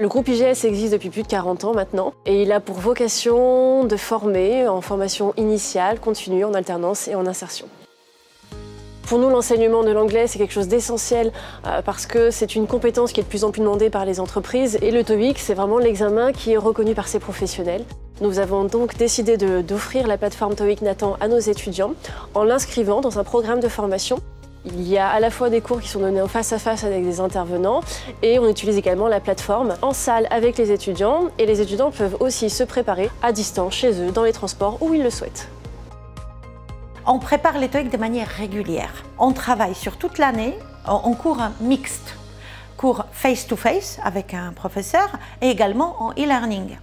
Le groupe IGS existe depuis plus de 40 ans maintenant et il a pour vocation de former en formation initiale, continue, en alternance et en insertion. Pour nous, l'enseignement de l'anglais, c'est quelque chose d'essentiel parce que c'est une compétence qui est de plus en plus demandée par les entreprises et le TOEIC, c'est vraiment l'examen qui est reconnu par ces professionnels. Nous avons donc décidé d'offrir la plateforme TOEIC Nathan à nos étudiants en l'inscrivant dans un programme de formation. Il y a à la fois des cours qui sont donnés en face à face avec des intervenants et on utilise également la plateforme en salle avec les étudiants et les étudiants peuvent aussi se préparer à distance chez eux, dans les transports où ils le souhaitent. On prépare les TOEIC de manière régulière. On travaille sur toute l'année en cours mixte, cours face-to-face avec un professeur et également en e-learning.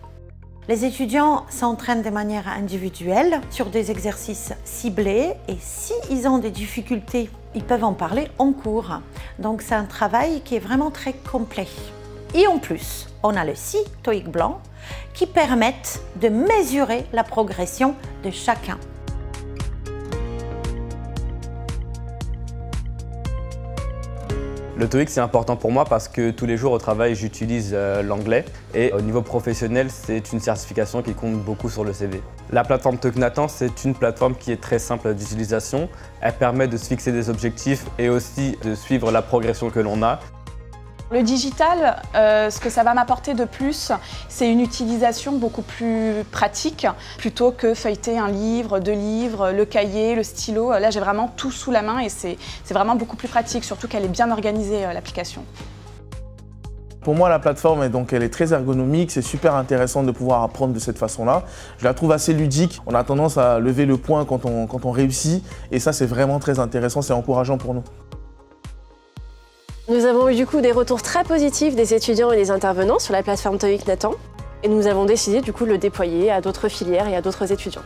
Les étudiants s'entraînent de manière individuelle sur des exercices ciblés et s'ils ont des difficultés, ils peuvent en parler en cours. Donc c'est un travail qui est vraiment très complet. Et en plus, on a le 6 TOEIC blanc qui permettent de mesurer la progression de chacun. Le TOEIC, c'est important pour moi parce que tous les jours au travail, j'utilise l'anglais et au niveau professionnel, c'est une certification qui compte beaucoup sur le CV. La plateforme TOEIC Nathan, c'est une plateforme qui est très simple d'utilisation. Elle permet de se fixer des objectifs et aussi de suivre la progression que l'on a. Le digital, ce que ça va m'apporter de plus, c'est une utilisation beaucoup plus pratique plutôt que feuilleter un livre, 2 livres, le cahier, le stylo. Là, j'ai vraiment tout sous la main et c'est vraiment beaucoup plus pratique, surtout qu'elle est bien organisée, l'application. Pour moi, la plateforme, elle est très ergonomique, c'est super intéressant de pouvoir apprendre de cette façon-là. Je la trouve assez ludique, on a tendance à lever le poing quand on réussit et ça, c'est vraiment très intéressant, c'est encourageant pour nous. Nous avons eu du coup des retours très positifs des étudiants et des intervenants sur la plateforme TOEIC Nathan et nous avons décidé du coup de le déployer à d'autres filières et à d'autres étudiants.